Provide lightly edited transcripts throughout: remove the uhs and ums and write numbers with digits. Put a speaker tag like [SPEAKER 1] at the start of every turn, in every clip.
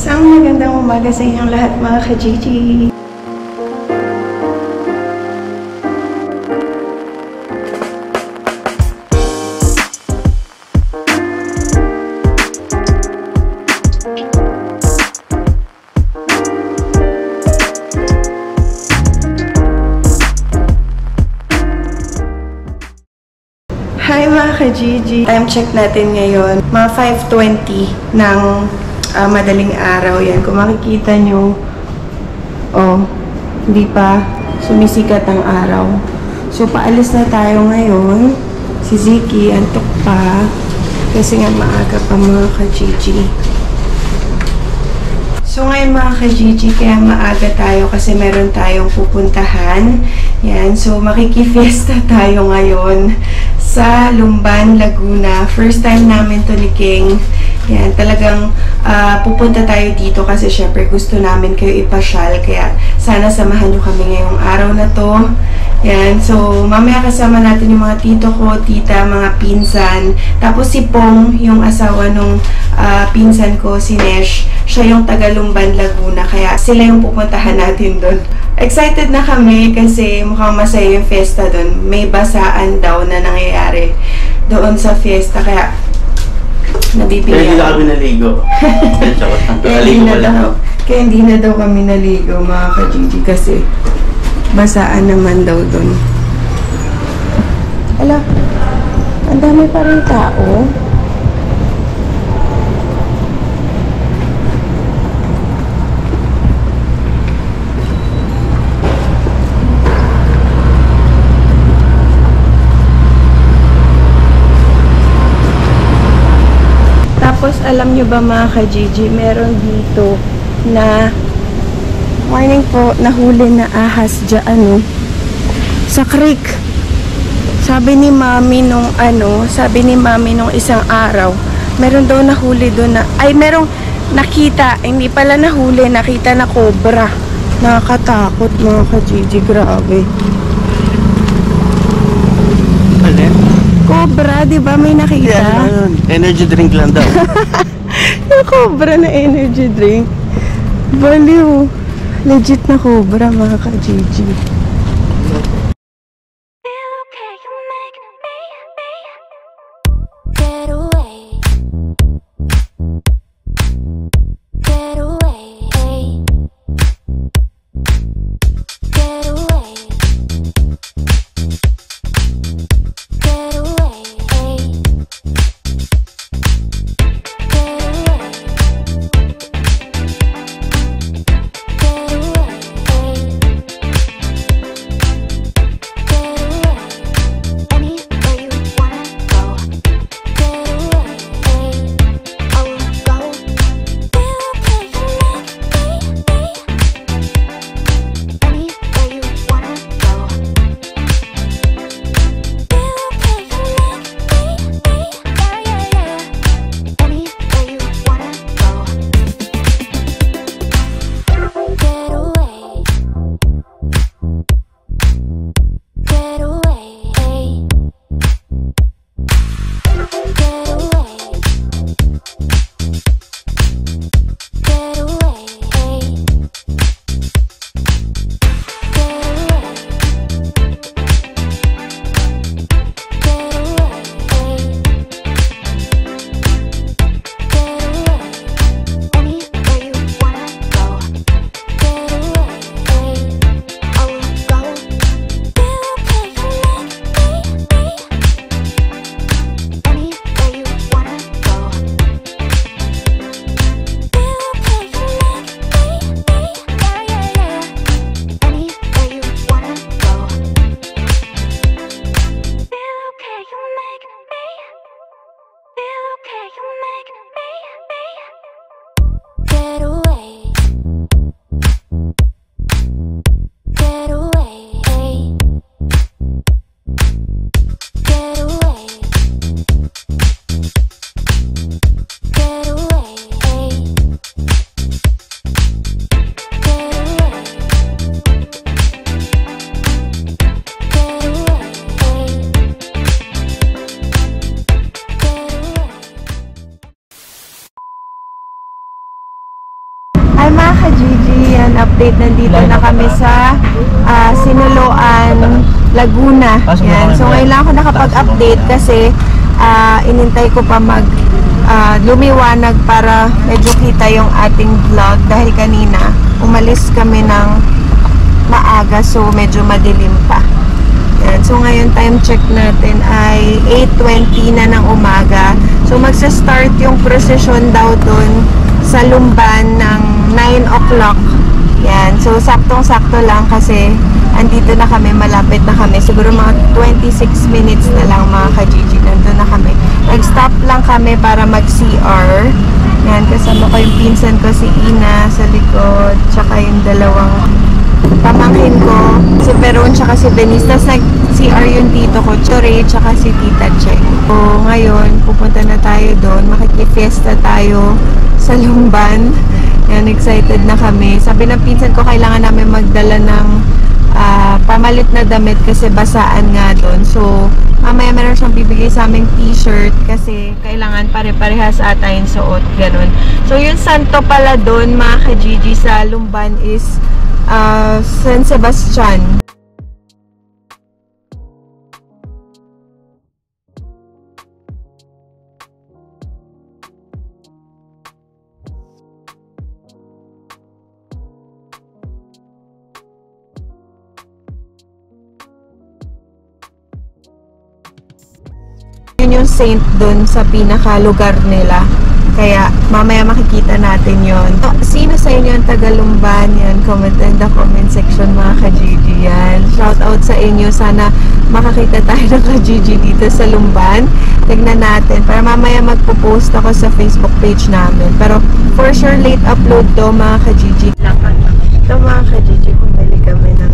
[SPEAKER 1] Isang magandang umaga sa inyong lahat mga ka-Gigi. Hi mga ka-Gigi! Time check natin ngayon, mga 5:20 ng madaling araw. Yan, kung makikita nyo, hindi pa sumisikat ang araw. So, paalis na tayo ngayon. Si Ziki, antok pa. Kasi nga maaga pa mga ka-Gigi. So, ngayon mga ka-Gigi, kaya maaga tayo kasi meron tayong pupuntahan. Yan, so makikifiesta tayo ngayon sa Lumban, Laguna. First time namin to ni King. Yan, talagang pupunta tayo dito kasi syempre gusto namin kayo ipasyal. Kaya sana samahan nyo kami ngayong araw na to. Yan, so mamaya kasama natin yung mga tito ko, tita, mga pinsan. Tapos si Pong, yung asawa nung pinsan ko, si Nesh. Siya yung taga Lumban, Laguna. Kaya sila yung pupuntahan natin doon. Excited na kami kasi mukhang masaya yung fiesta doon. May basaan daw na nangyayari doon sa fiesta. Kaya nabibigyan.
[SPEAKER 2] Kaya hindi na kami naligo.
[SPEAKER 1] Kaya hindi na daw kami naligo mga ka-Gigi kasi basaan naman daw doon. Ala, ang dami pa rin tao. Tapos, alam nyo ba mga ka-Gigi, meron dito na morning po, nahuli na ahas dyan, sa creek. Sabi ni mami nung isang araw, meron daw nahuli doon na, merong nakita, hindi pala nahuli, nakita na cobra. Nakakatakot mga ka-Gigi, grabe. Cobra, di ba? May nakita?
[SPEAKER 2] Yeah, energy drink lang daw.
[SPEAKER 1] Yung cobra na energy drink. Baliw. Legit na cobra, mga ka-Gigi. Ayan, update. Nandito na kami sa Sinaloan, Laguna. Ayan. So, ngayon lang ako nakapag-update kasi inintay ko pa lumiwanag para medyo kita yung ating vlog dahil kanina umalis kami ng maaga, so medyo madilim pa. Yan. So ngayon time check natin ay 8:20 na ng umaga. So magsa-start yung procession daw dun sa Lumban ng 9 o'clock. Yan. So saktong-sakto lang kasi andito na kami, malapit na kami. Siguro mga 26 minutes na lang mga ka-Gigi. Nandun na kami. Nag-stop lang kami para mag-CR. Yan. Kasama ko yung pinsan ko si Ina sa likod. Tsaka yung dalawang pamangkin ko, si Peron tsaka si Benice. Tapos nag-CR yung tito ko, Chore, tsaka si Tita Che. So, ngayon, pupunta na tayo doon. Makikifiesta tayo sa Lumban. Yan, excited na kami. Sabi ng pinsan ko, kailangan namin magdala ng pamalit na damit kasi basaan nga doon. So, mamaya meron siyang bibigay sa aming t-shirt kasi kailangan pare-parehas ata yung suot. Ganun. So, yung santo pala doon, mga ka-Gigi, sa Lumban is San Sebastian. Yun yung saint doon sa pinaka lugar nila. Kaya mamaya makikita natin yon. Sino sa inyo ang taga-Lumban? Yan, comment in the comment section mga ka-Gigi. Yan. Shout out sa inyo. Sana makakita tayo ng ka-Gigi dito sa Lumban. Tignan natin. Para mamaya magpo-post ako sa Facebook page namin. Pero for sure late upload to mga ka-Gigi. Ito mga ka-Gigi, bumili kami ng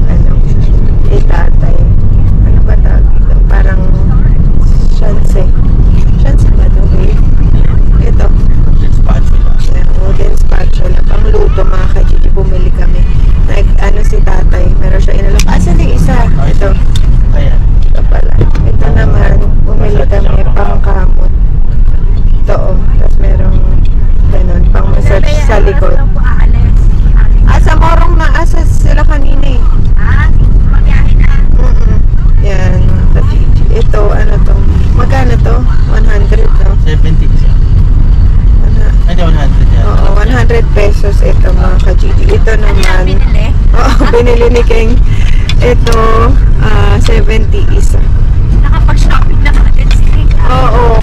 [SPEAKER 1] kay tatay. Ano ba tawag ito? Parang shanse. Shanse ba ito? Ito. Wooden spatula. Pangluto mga ka-Gigi. Bumili kami. Si tatay. Meron siya inalok. Saan yung isa? Ito.
[SPEAKER 2] Ayan.
[SPEAKER 1] Ito pala. Ito naman. Bumili kami pang kamot. Ito o. Tapos merong ganun. Pang massage sa likod. Sa morong na. Asa sila kanina eh. Yan. ka-Gigi. Ito. Ano to? Magkano to? 100 no?
[SPEAKER 2] 70 isa. Ay, 100 yan.
[SPEAKER 1] Oo, 100 pesos ito mga ka-Gigi. Ito naman. Oo, binili ni King. Ito, 70 isa.
[SPEAKER 3] Nakapag-shopping na ka agad street.
[SPEAKER 1] Oo.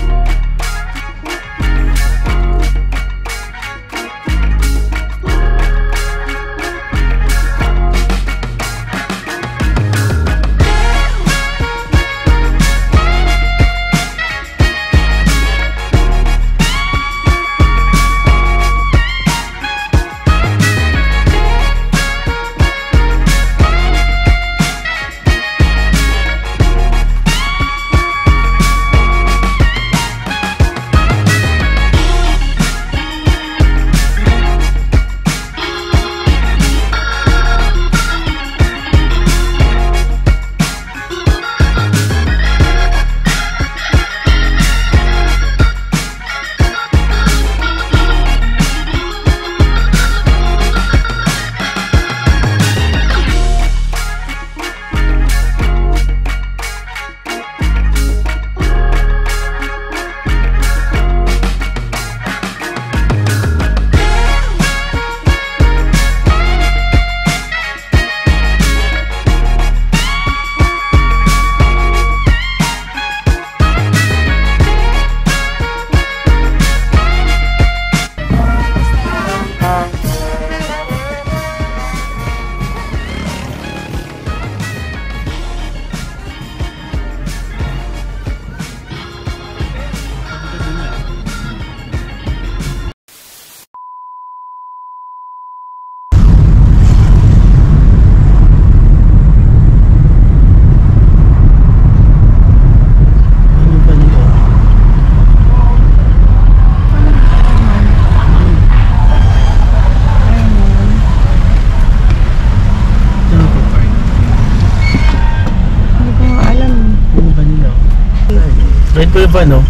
[SPEAKER 2] Ito yung van, no?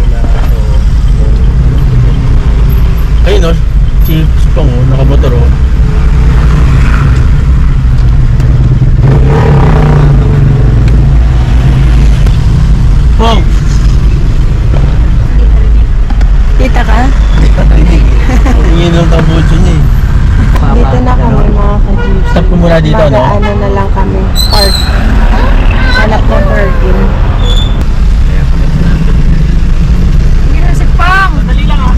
[SPEAKER 2] Wala ako. Ayun, no? Si Pango, nakamotor, oh. yung tabucho niya eh.
[SPEAKER 1] Dito na kami mga ka-GG.
[SPEAKER 2] Stop ko muna dito, no?
[SPEAKER 1] Mag-ano na lang kami. Park. Hanap ng parking.
[SPEAKER 3] Hindi na si Pang. Dali lang ah.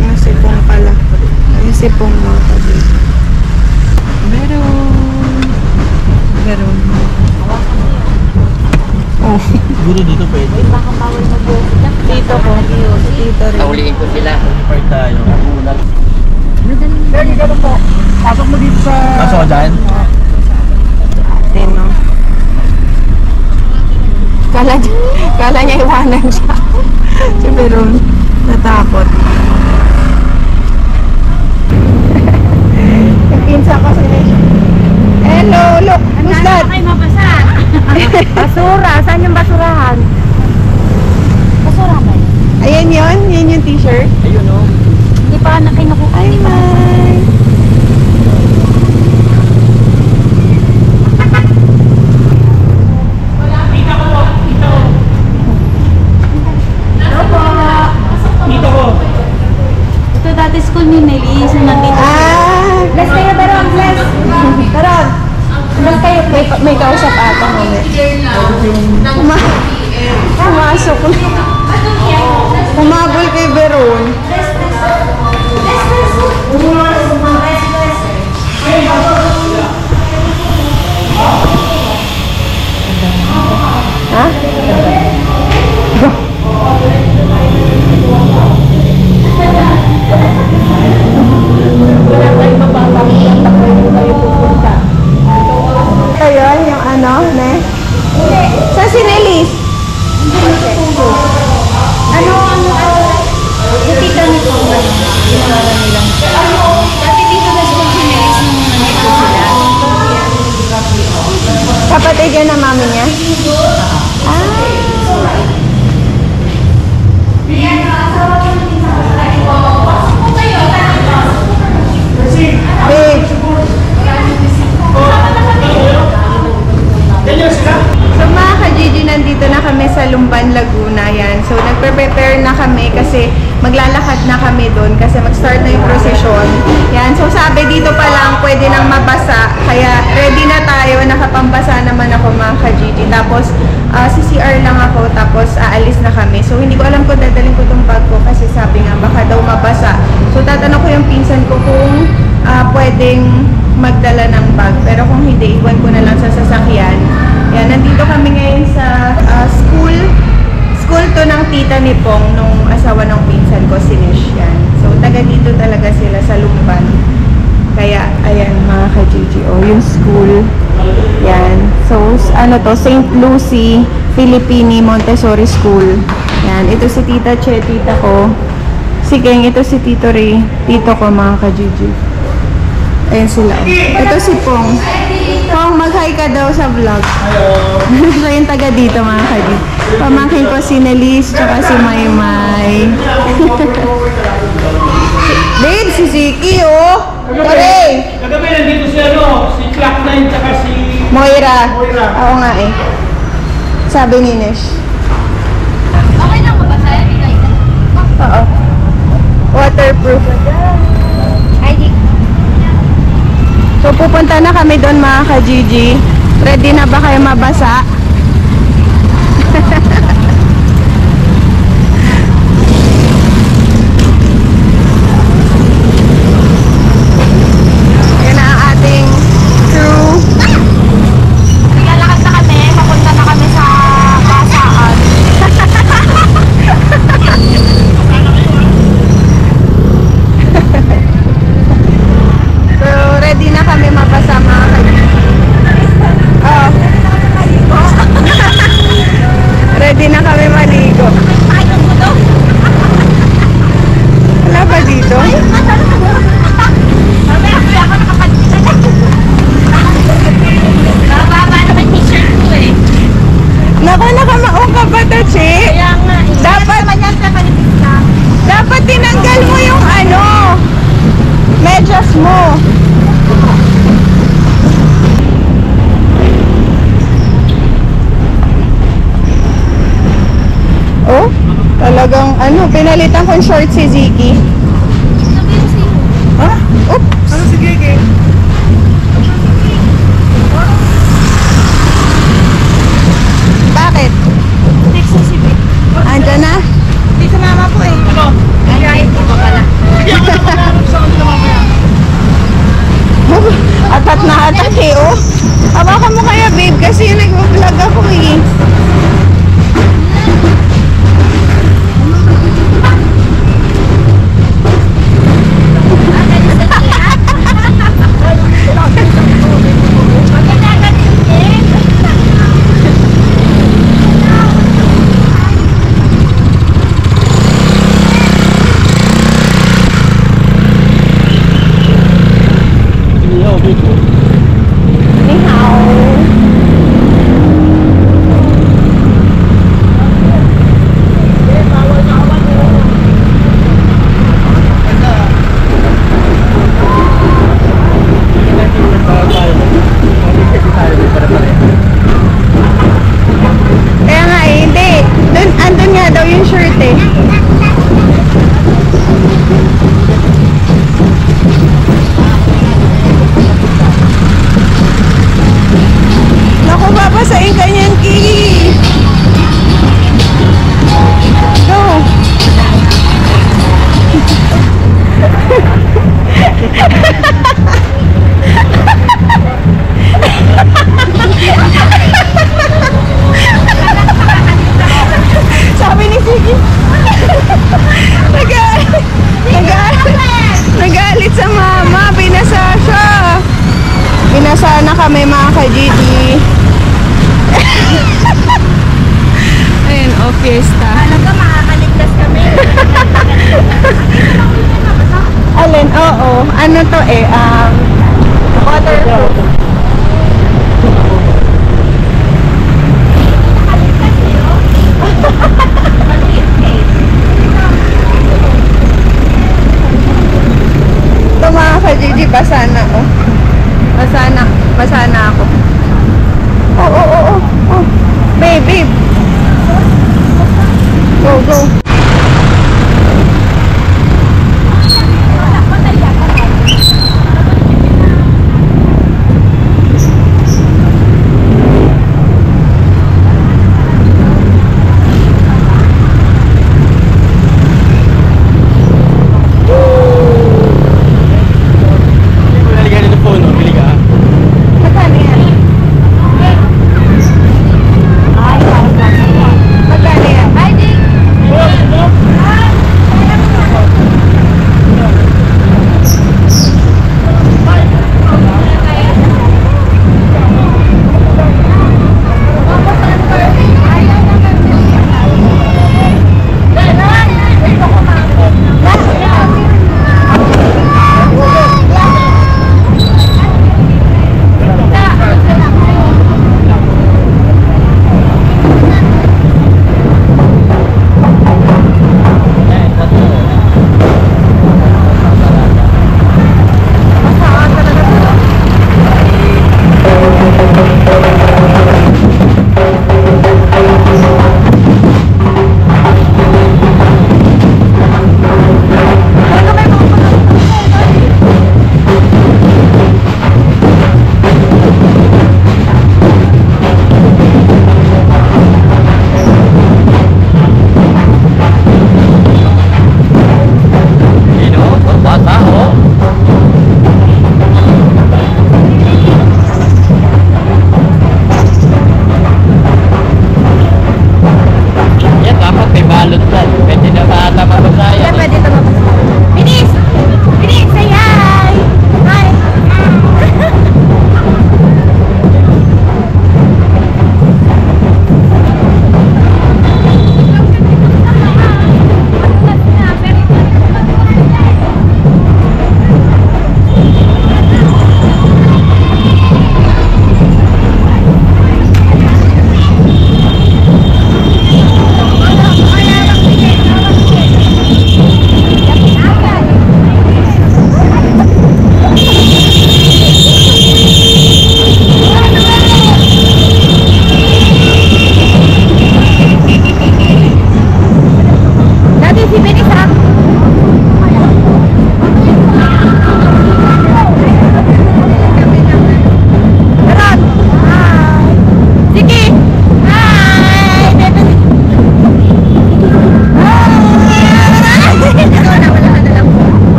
[SPEAKER 1] Yung sipong pala. Yung sipong mga ka-GG. Meron. Oh.
[SPEAKER 2] Siguro dito pwede.
[SPEAKER 3] Baka bawal mag-yosi ka.
[SPEAKER 1] Dito ko. Dito rin.
[SPEAKER 4] Nauliin ko sila.
[SPEAKER 2] Park tayo.
[SPEAKER 4] Pwede ka po. Pasok mo dito sa...
[SPEAKER 2] Kaso ko dyan?
[SPEAKER 1] Atin, no? Kala niya iwanan siya. Si Meron. Natakot. Nagpinsa ko sila siya. Hello, look. Who's that?
[SPEAKER 3] Kayo mabasa. Basura. Saan yung basurahan? Basura ba yun?
[SPEAKER 1] Ayan yun. Yan yung t-shirt.
[SPEAKER 4] Ayun o.
[SPEAKER 3] Hindi pa na kinukuha.
[SPEAKER 1] Ay, my.
[SPEAKER 3] Ito dati school ni Nelis. Nandito.
[SPEAKER 1] Ah!
[SPEAKER 3] Bless kayo, Baron. Bless.
[SPEAKER 1] Taron!
[SPEAKER 3] Bless kayo.
[SPEAKER 1] May kausap ata mamaya. Pumasok na. Humabol kay Veron. Ha? Ayun, yung ano, ne? Sa sinelis?
[SPEAKER 3] Ano? Yung tita ni Pong. Ginawa nilang. Dati dito na school si Nelis nung nandito sila.
[SPEAKER 1] Kapatid yan na mami niya? Ah! Babe! So mga ka-Gigi, nandito na kami sa Lumban, Laguna. Yan. So nagpe-prepare na kami kasi maglalakad na kami doon kasi mag-start na yung procession. Yan. So sabi dito pa lang pwede nang mabasa. Kaya ready na tayo. Nakapambasa naman ako mga ka-Gigi. Tapos CCR lang ako. Tapos aalis na kami. So hindi ko alam kung dadalhin ko tong bag ko kasi sabi nga baka daw mabasa. So tatanong ko yung pinsan ko kung pwedeng magdala ng bag. Pero kung hindi, iwan ko na lang sa sasakyan. Yan, nandito kami ngayon sa school. School to ng tita ni Pong, nung asawa ng pinsan ko, si Nish. Yan. So, taga dito talaga sila sa Lumban. Kaya, ayan mga ka-Gigi. Oh, yung school. Yan. So, ano to? St. Lucie Filipini Montessori School. Yan. Ito si Tita Che, tita ko. Si Keng, ito si Tito Ray. Tito ko mga ka-Gigi. Ayan sila. Ito si Pong. Pong, mag-hi ka daw sa vlog. Hello. So, yung taga dito mga ka-Gigi. Pamangkin ko si Nelis, tsaka si Maymay. Babe, si Ziki, oh! Pare!
[SPEAKER 4] Kagabi nandito si si Clock9 tsaka si...
[SPEAKER 1] Moira.
[SPEAKER 4] Moira.
[SPEAKER 1] Oo nga eh. Sabi ni Nish.
[SPEAKER 3] Okay lang mabasa.
[SPEAKER 1] Oo. Waterproof.
[SPEAKER 3] Ay,
[SPEAKER 1] So, pupunta na kami doon mga ka-Gigi. Ready na ba kayo mabasa? Yan na ang ating crew.
[SPEAKER 3] Naglalakad na kami. Papunta na kami sa basaan.
[SPEAKER 1] So, ready na kami mabasa mga ka-Gigi. Oo. Ready na kami maligo. Wala ba dito?
[SPEAKER 3] Mamaya ko ako nakapansin na. Bababa naman t-shirt ko eh.
[SPEAKER 1] Naku, nakamaong ka ba to, Che?
[SPEAKER 3] Kaya nga eh.
[SPEAKER 1] Dapat,
[SPEAKER 3] Manyan sa kanipis na.
[SPEAKER 1] dapat tinanggal mo yung ano, medyas mo. Oh, talagang ano, pinalitan ko yung short si Ziki. hatak na hatak eh, oh. Hawakan mo kaya, babe, kasi nag-vlog ako eh. Ni hao. Kaya nga eh, hindi. Andun nga daw yung shirt eh. Naku, babasain ka niyan, Ki. Go. Sabi ni Sige. Nagalit sa mama. Binasa siya. Binasa na kami, mga ka-GD. Ayun, oh, fiesta.
[SPEAKER 3] Talaga makakaligtas kami.
[SPEAKER 1] Alin, oo. Ano to eh, waterproof. Ito mga ka-GD, basa na, oh. Basa na ako. Oh. Babe. Go. Magkano yan? Magkano yan?
[SPEAKER 3] Ay, di.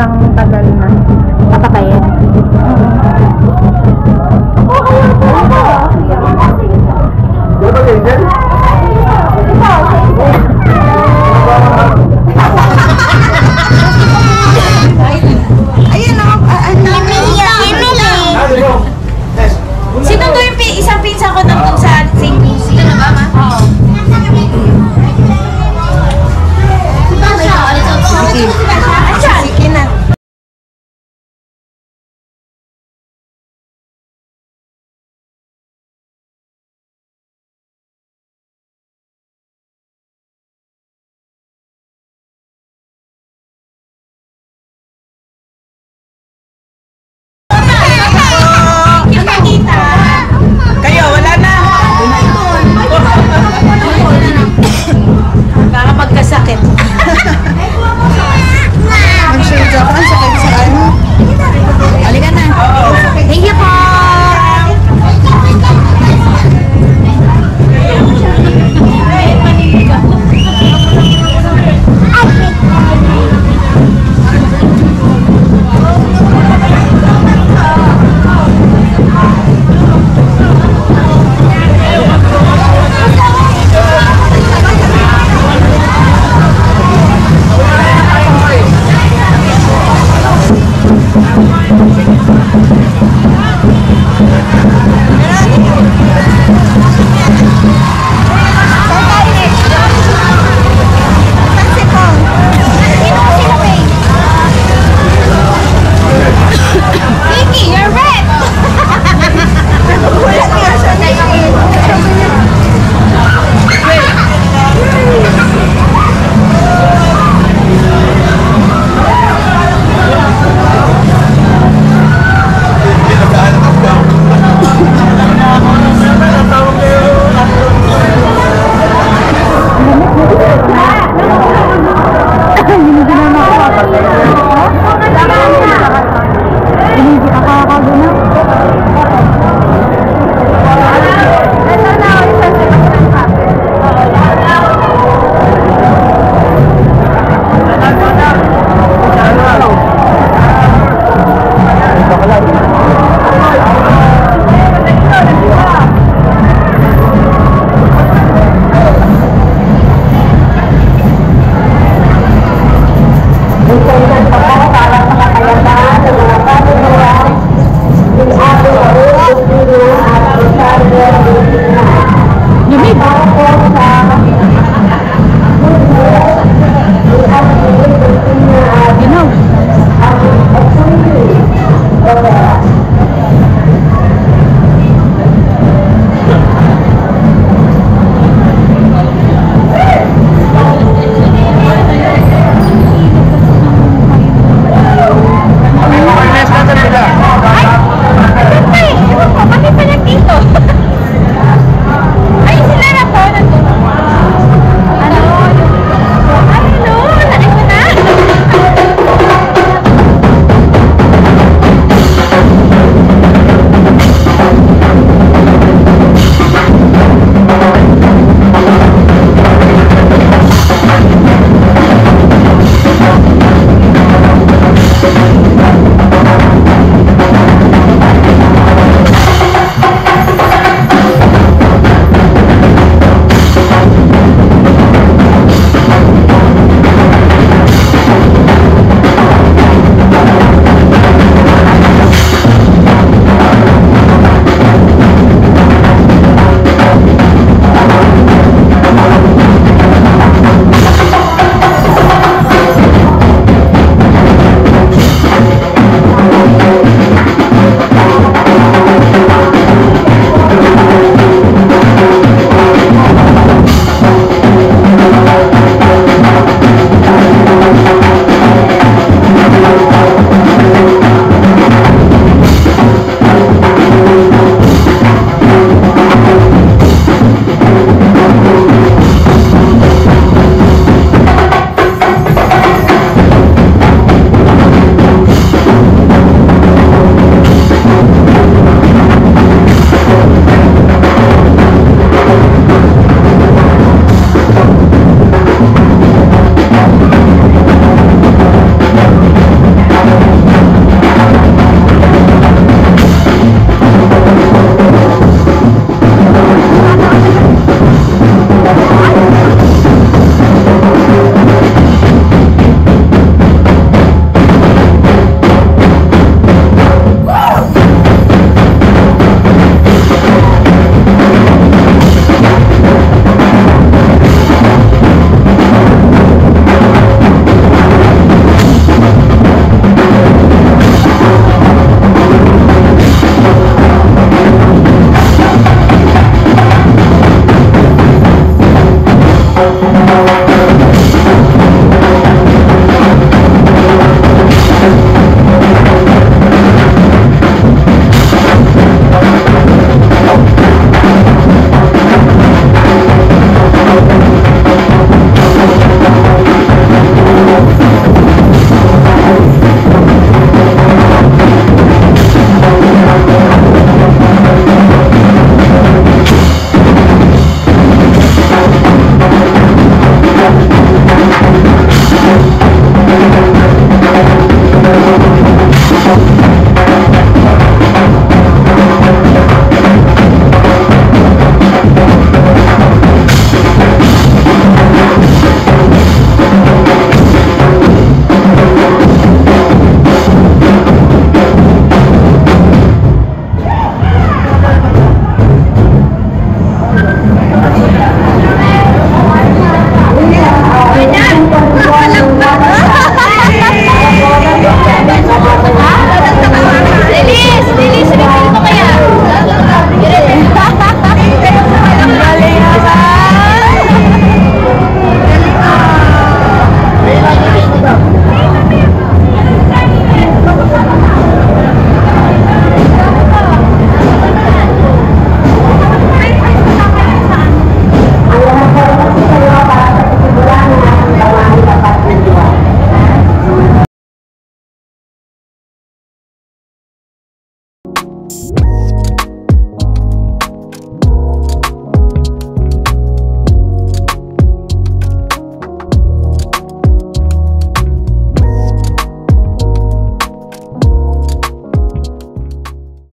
[SPEAKER 3] sobrang tagal na.